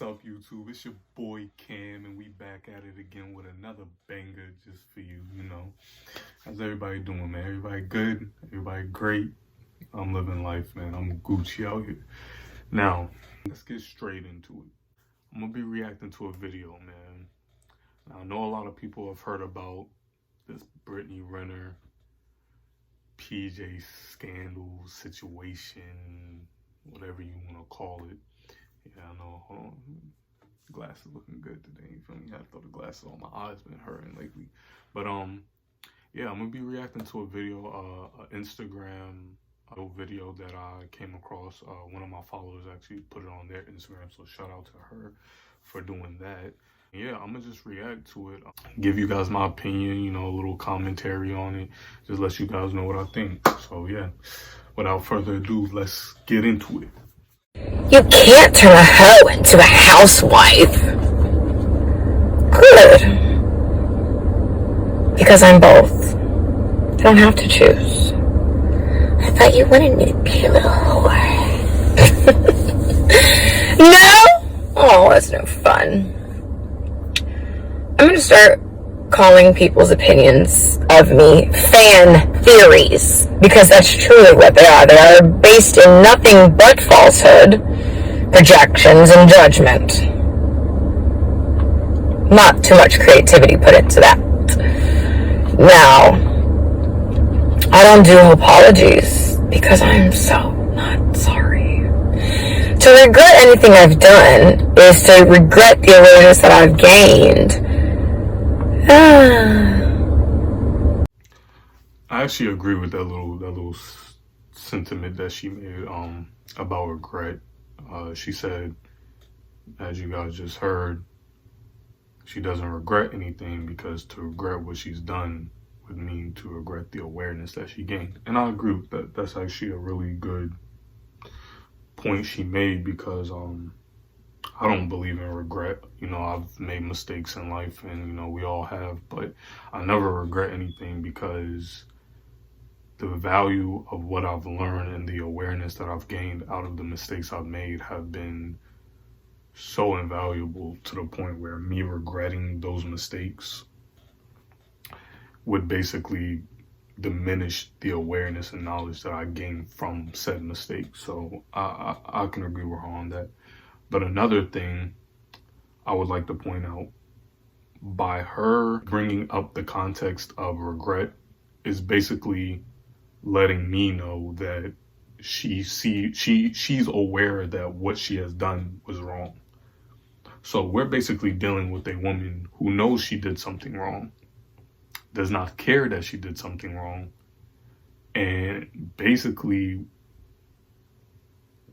What's up, YouTube? It's your boy Cam, and we back at it again with another banger just for you, you know. How's everybody doing, man? Everybody good? Everybody great? I'm living life, man. I'm Gucci out here. Now, let's get straight into it. I'm gonna be reacting to a video, man. Now, I know a lot of people have heard about this Renner PJ scandal situation, whatever you want to call it. Yeah, I know. Hold on. Glasses looking good today. You feel me? I throw the glasses on. My eyes been hurting lately. But yeah, I'm gonna be reacting to a video, an Instagram video that I came across. One of my followers actually put it on their Instagram, so shout out to her for doing that. Yeah, I'm gonna just react to it, give you guys my opinion, you know, a little commentary on it, just let you guys know what I think. So yeah, without further ado, let's get into it. You can't turn a hoe into a housewife. Good. Because I'm both. I don't have to choose. I thought you wanted me to be a little whore. No? Oh, that's no fun. I'm going to start calling people's opinions of me fan theories, because that's truly what they are. They are based in nothing but falsehood, projections, and judgment. Not too much creativity put into that. Now, I don't do apologies because I'm so not sorry. To regret anything I've done is to regret the awareness that I've gained. I actually agree with that little sentiment that she made about regret. She said, as you guys just heard, she doesn't regret anything because to regret what she's done would mean to regret the awareness that she gained. And I agree with that. That's actually a really good point she made, because I don't believe in regret. You know, I've made mistakes in life, and, you know, we all have, but I never regret anything, because the value of what I've learned and the awareness that I've gained out of the mistakes I've made have been so invaluable, to the point where me regretting those mistakes would basically diminish the awareness and knowledge that I gained from said mistakes. So I can agree with her on that. But another thing I would like to point out, by her bringing up the context of regret, is basically letting me know that she's aware that what she has done was wrong. So we're basically dealing with a woman who knows she did something wrong, does not care that she did something wrong, and basically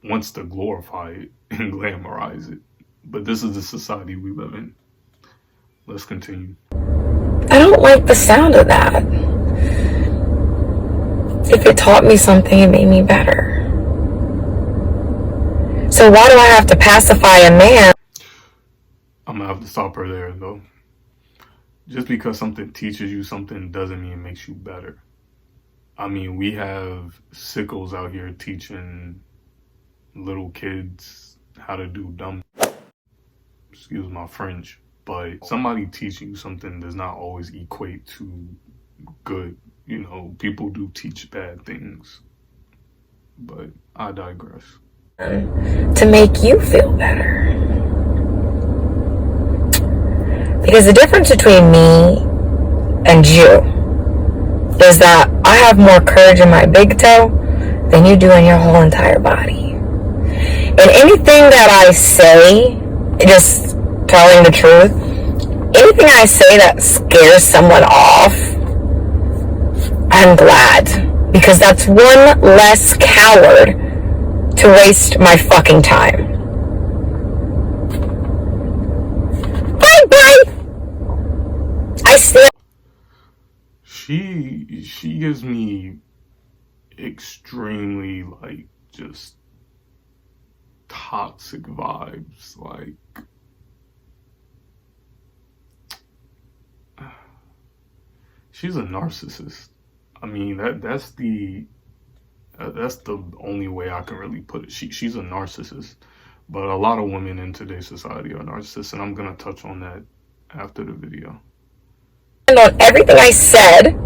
wants to glorify it and glamorize it. But this is the society we live in. Let's continue. I don't like the sound of that. If it taught me something, it made me better. So why do I have to pacify a man? I'm gonna have to stop her there, though. Just because something teaches you something doesn't mean it makes you better. I mean, we have sickos out here teaching little kids how to do dumb, excuse my French, but somebody teaching you something does not always equate to good. You know, people do teach bad things, but I digress. To make you feel better. Because the difference between me and you is that I have more courage in my big toe than you do in your whole entire body. And anything that I say, just telling the truth, anything I say that scares someone off, I'm glad, because that's one less coward to waste my fucking time. Bye. I still. She gives me extremely, like, just toxic vibes. Like, she's a narcissist. I mean, that's the only way I can really put it. She's a narcissist, But a lot of women in today's society are narcissists, and I'm going to touch on that after the video. On everything I said,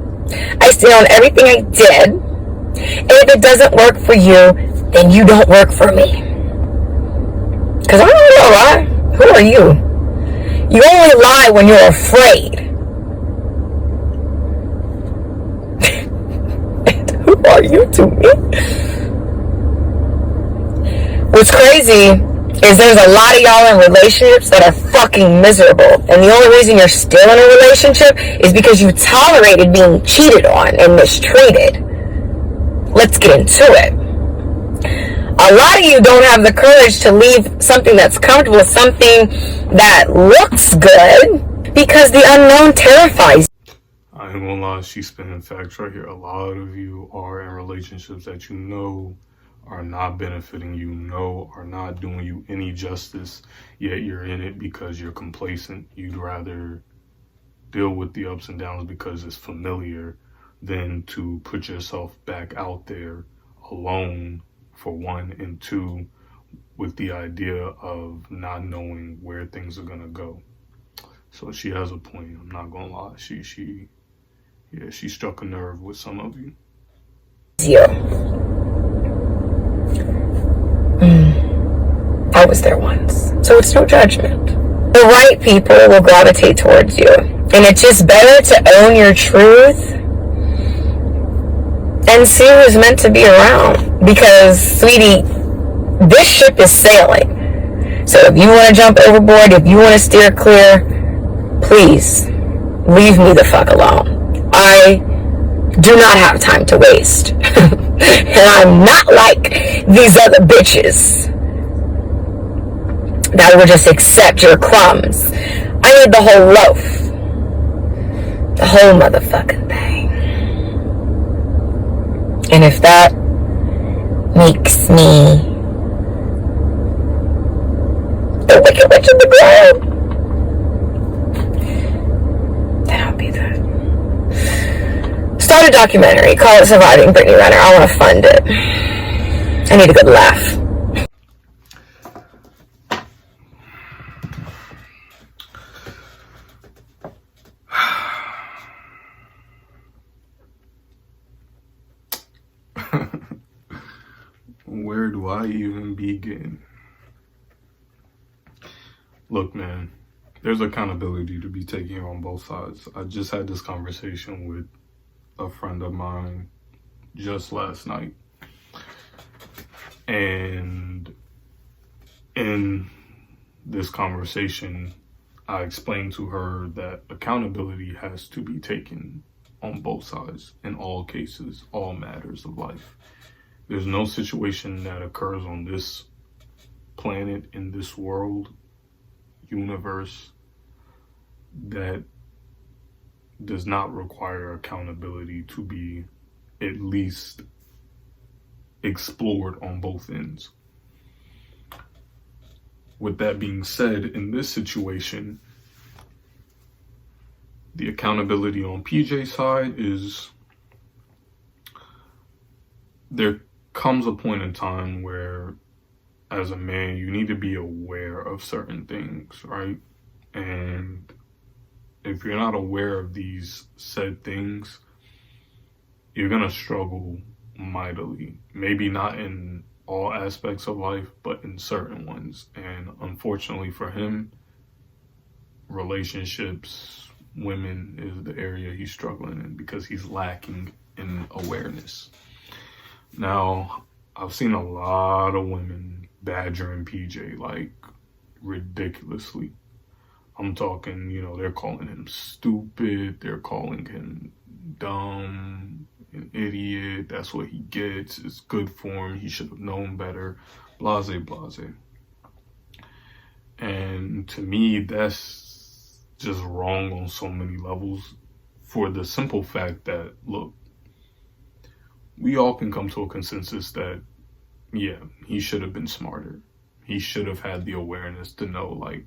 I stand on everything I did, and if it doesn't work for you, then you don't work for me. Because I don't know lie. Who are you? You only lie when you're afraid. Who are you to me? What's crazy is there's a lot of y'all in relationships that are fucking miserable. And the only reason you're still in a relationship is because you tolerated being cheated on and mistreated. Let's get into it. A lot of you don't have the courage to leave something that's comfortable, something that looks good, because the unknown terrifies you. I ain't gonna lie, she's spinning facts right here. A lot of you are in relationships that you know are not benefiting you, know are not doing you any justice, yet you're in it because you're complacent. You'd rather deal with the ups and downs because it's familiar than to put yourself back out there alone, for one, and two, with the idea of not knowing where things are gonna go. So she has a point. I'm not gonna lie. She struck a nerve with some of you. I was there once, so it's no judgment. The right people will gravitate towards you, and it's just better to own your truth and see who's meant to be around. Because, sweetie, this ship is sailing. So if you want to jump overboard, if you want to steer clear, please leave me the fuck alone. I do not have time to waste. And I'm not like these other bitches that will just accept your crumbs. I need the whole loaf. The whole motherfucking thing. And if that makes me the Wicked Witch of the Grove, then I'll be that. Start a documentary. Call it Surviving Brittany Renner. I want to fund it. I need a good laugh. Where do I even begin? Look, man, there's accountability to be taken here on both sides. I just had this conversation with a friend of mine just last night. And in this conversation, I explained to her that accountability has to be taken on both sides, in all cases, all matters of life. There's no situation that occurs on this planet, in this world, universe, that does not require accountability to be at least explored on both ends. With that being said, in this situation, the accountability on PJ's side is there comes a point in time where, as a man, you need to be aware of certain things, right? And if you're not aware of these said things, you're going to struggle mightily. Maybe not in all aspects of life, but in certain ones. And unfortunately for him, relationships, women is the area he's struggling in because he's lacking in awareness. Now, I've seen a lot of women badgering PJ, like, ridiculously. I'm talking, they're calling him stupid, they're calling him dumb, an idiot, that's what he gets, it's good for him, he should have known better, blase, blase. And to me, that's just wrong on so many levels, for the simple fact that, look, we all can come to a consensus that, yeah, he should have been smarter. He should have had the awareness to know, like,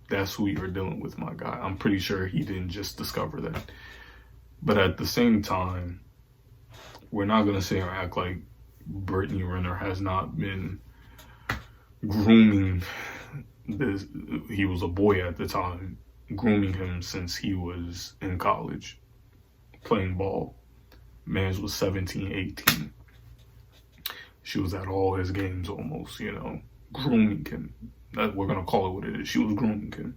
that's who you're dealing with, my guy. I'm pretty sure he didn't just discover that. But at the same time, we're not going to sit here and act like Brittany Renner has not been grooming this. He was a boy at the time, grooming him since he was in college, playing ball. Man's was 17, 18. She was at all his games almost, grooming him. We're going to call it what it is. She was grooming him.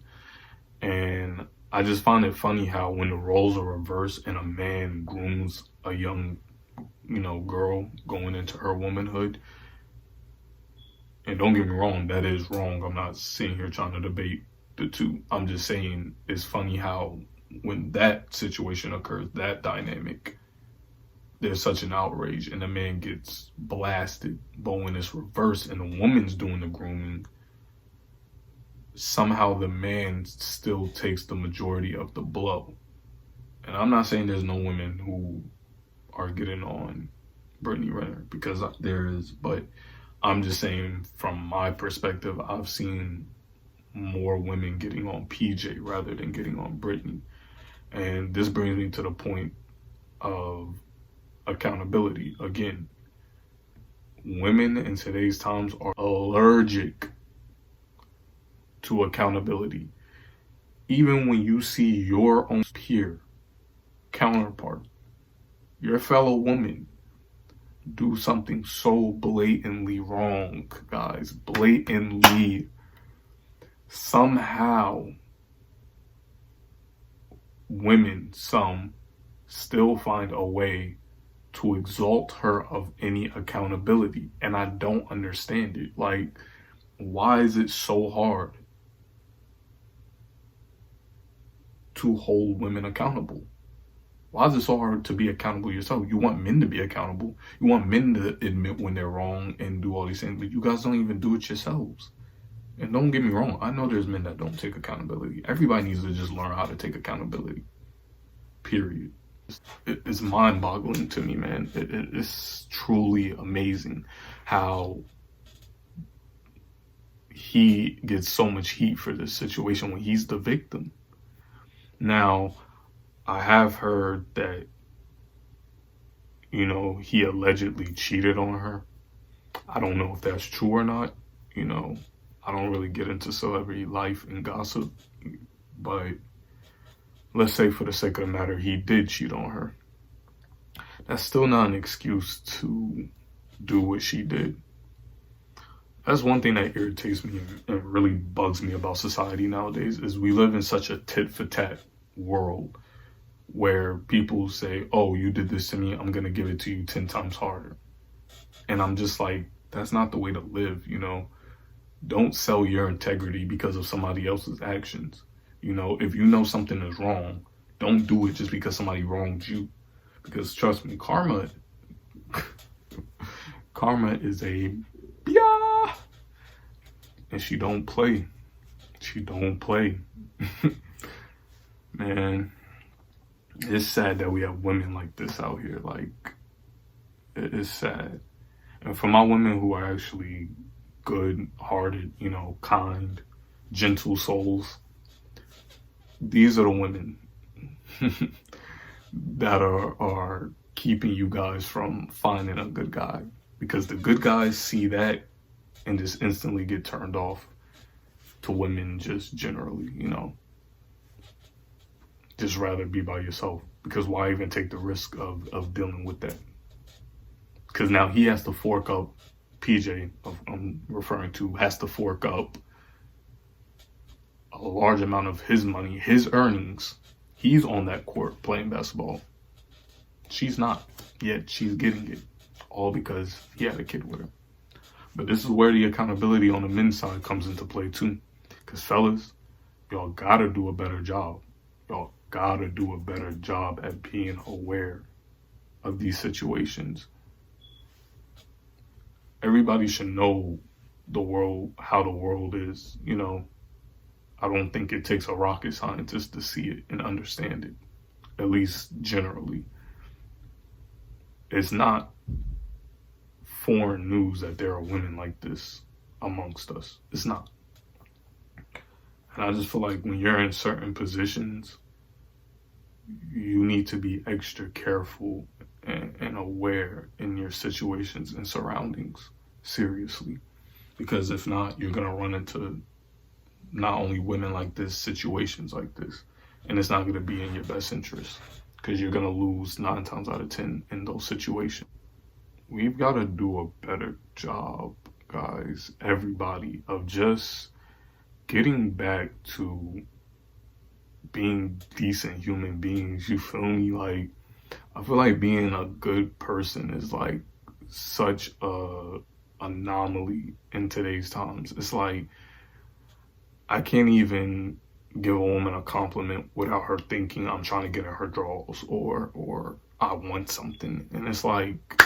And I just find it funny how when the roles are reversed and a man grooms a young, girl going into her womanhood, and don't get me wrong, that is wrong. I'm not sitting here trying to debate the two. I'm just saying it's funny how when that situation occurs, that dynamic, there's such an outrage and the man gets blasted. But when it's reversed and the woman's doing the grooming, somehow the man still takes the majority of the blow. And I'm not saying there's no women who are getting on Brittany Renner, because there is, but I'm just saying from my perspective, I've seen more women getting on PJ rather than getting on Brittany. And this brings me to the point of accountability. Again, women in today's times are allergic to accountability. Even when you see your own peer, counterpart, your fellow woman do something so blatantly wrong, guys, blatantly, somehow women, some, still find a way to exalt her of any accountability. And I don't understand it. Like, why is it so hard to hold women accountable? Why is it so hard to be accountable yourself? You want men to be accountable. You want men to admit when they're wrong and do all these things, but you guys don't even do it yourselves. And don't get me wrong, I know there's men that don't take accountability. Everybody needs to just learn how to take accountability. Period. It's mind-boggling to me, man. It's truly amazing how he gets so much heat for this situation when he's the victim. Now, I have heard that, he allegedly cheated on her. I don't know if that's true or not. I don't really get into celebrity life and gossip, but let's say for the sake of the matter, he did cheat on her. That's still not an excuse to do what she did. That's one thing that irritates me and really bugs me about society nowadays, is we live in such a tit for tat world where people say, oh, you did this to me, I'm going to give it to you 10 times harder. And I'm just like, that's not the way to live, Don't sell your integrity because of somebody else's actions. If you know something is wrong, don't do it just because somebody wronged you. Because trust me, karma is a yeah. And she don't play. She don't play. Man, it's sad that we have women like this out here. Like, it's sad. And for my women who are actually good-hearted, kind, gentle souls, these are the women that are keeping you guys from finding a good guy. Because the good guys see that and just instantly get turned off to women just generally, Just rather be by yourself. Because why even take the risk of dealing with that? Because now he has to fork up, PJ, I'm referring to, has to fork up a large amount of his money, his earnings. He's on that court playing basketball. She's not, yet she's getting it. All because he had a kid with her. But this is where the accountability on the men's side comes into play too. Because fellas, y'all gotta do a better job. Y'all gotta do a better job at being aware of these situations. Everybody should know the world, how the world is, I don't think it takes a rocket scientist to see it and understand it, at least generally. It's not foreign news that there are women like this amongst us. It's not. And I just feel like when you're in certain positions, you need to be extra careful and aware in your situations and surroundings. Seriously. Because if not, you're gonna run into not only women like this, situations like this, and it's not gonna be in your best interest because you're gonna lose 9 times out of 10 in those situations. We've got to do a better job, guys, everybody, of just getting back to being decent human beings. You feel me? Like, I feel like being a good person is like such a anomaly in today's times. It's like I can't even give a woman a compliment without her thinking I'm trying to get at her draws or I want something. And it's like,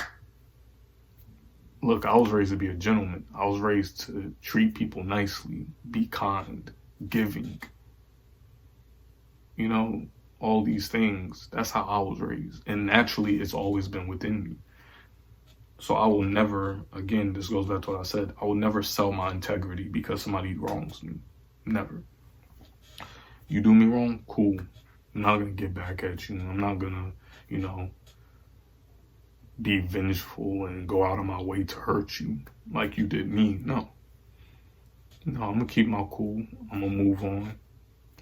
look, I was raised to be a gentleman. I was raised to treat people nicely, be kind, giving, you know, all these things. That's how I was raised. And naturally, it's always been within me. So I will never, again, this goes back to what I said, I will never sell my integrity because somebody wrongs me. Never. You do me wrong, cool. I'm not going to get back at you. I'm not going to, you know, be vengeful and go out of my way to hurt you like you did me. No, I'm gonna keep my cool. I'm gonna move on,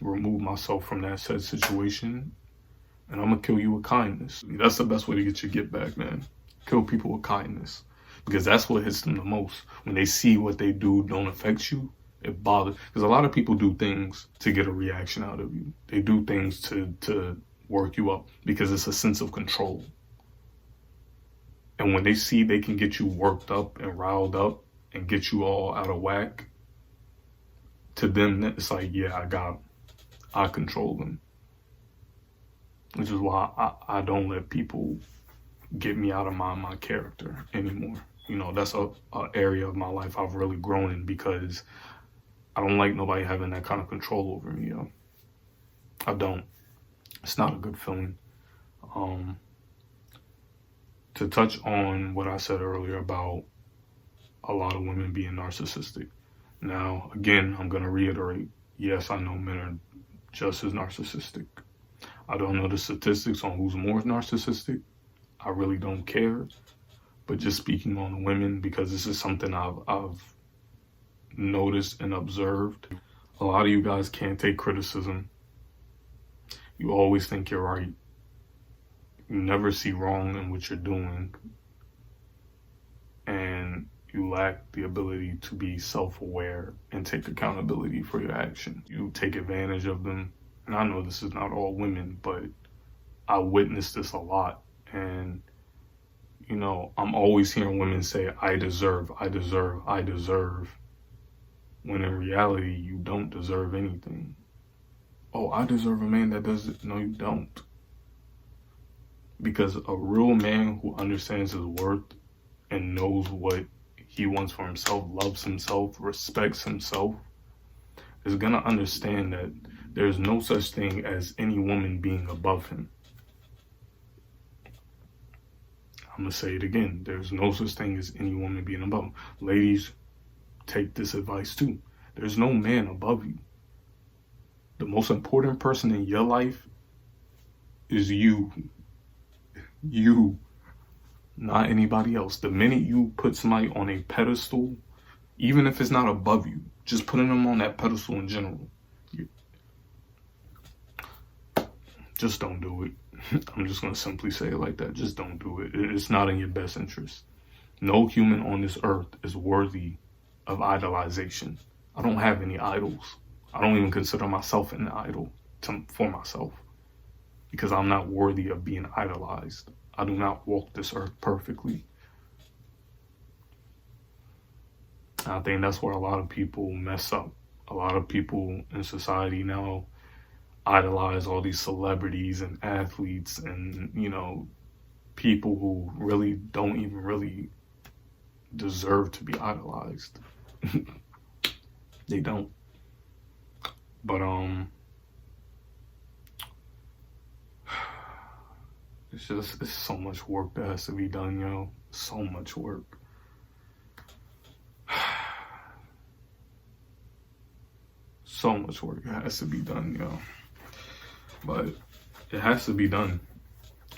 remove myself from that said situation, and I'm gonna kill you with kindness. That's the best way to get your get back, man. Kill people with kindness, because that's what hits them the most. When they see what they do don't affect you, it bothers. Because a lot of people do things to get a reaction out of you. They do things to work you up because it's a sense of control. And when they see they can get you worked up and riled up and get you all out of whack, to them, it's like, yeah, I control them. Which is why I don't let people get me out of my character anymore. You know, that's a area of my life I've really grown in because I don't like nobody having that kind of control over me, yo. I don't. It's not a good feeling. To touch on what I said earlier about a lot of women being narcissistic. Now, again, I'm going to reiterate, yes, I know men are just as narcissistic. I don't know the statistics on who's more narcissistic. I really don't care. But just speaking on the women, because this is something I've noticed and observed. A lot of you guys can't take criticism. You always think you're right. You never see wrong in what you're doing, and you lack the ability to be self-aware and take accountability for your actions. You take advantage of them, and I know this is not all women, but I witnessed this a lot, and you know, I'm always hearing women say, I deserve, when in reality, you don't deserve anything. Oh, I deserve a man that does it. No, you don't. Because a real man who understands his worth and knows what he wants for himself, loves himself, respects himself, is going to understand that there's no such thing as any woman being above him. I'm going to say it again. There's no such thing as any woman being above him. Ladies, take this advice too. There's no man above you. The most important person in your life is you. You, not anybody else. The minute you put somebody on a pedestal, even if it's not above you, just putting them on that pedestal in general, just don't do it. I'm just going to simply say it like that. Just don't do it. It's not in your best interest. No human on this earth is worthy of idolization. I don't have any idols. I don't even consider myself an idol for myself, because I'm not worthy of being idolized. I do not walk this earth perfectly. I think that's where a lot of people mess up. A lot of people in society now idolize all these celebrities and athletes and, you know, people who really don't even really deserve to be idolized. They don't. But, it's so much work that has to be done, yo. So much work. So much work has to be done, yo. But it has to be done.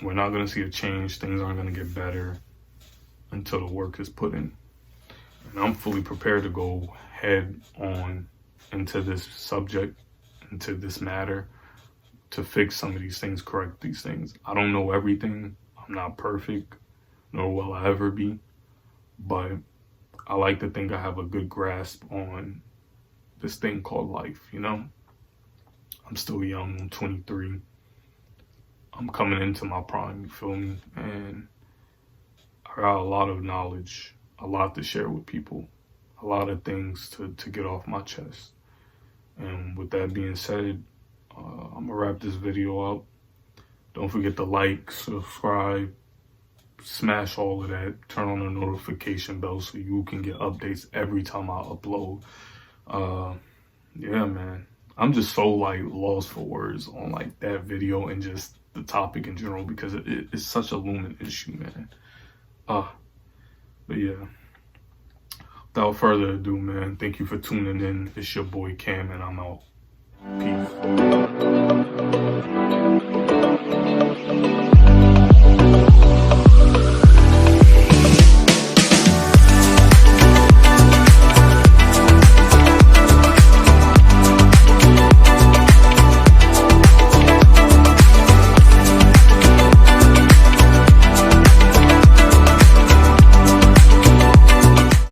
We're not going to see a change. Things aren't going to get better until the work is put in. And I'm fully prepared to go head on into this subject, into this matter, to fix some of these things, correct these things. I don't know everything. I'm not perfect, nor will I ever be. But I like to think I have a good grasp on this thing called life, you know? I'm still young, I'm 23. I'm coming into my prime, you feel me? And I got a lot of knowledge, a lot to share with people, a lot of things to get off my chest. And with that being said, I'm gonna wrap this video up. Don't forget to like, subscribe, smash all of that, turn on the notification bell so you can get updates every time I upload. Yeah, man, I'm just so like lost for words on like that video and just the topic in general, because it's such a looming issue, man. But yeah, without further ado, man, thank you for tuning in. It's your boy Cam, and I'm out. Peace.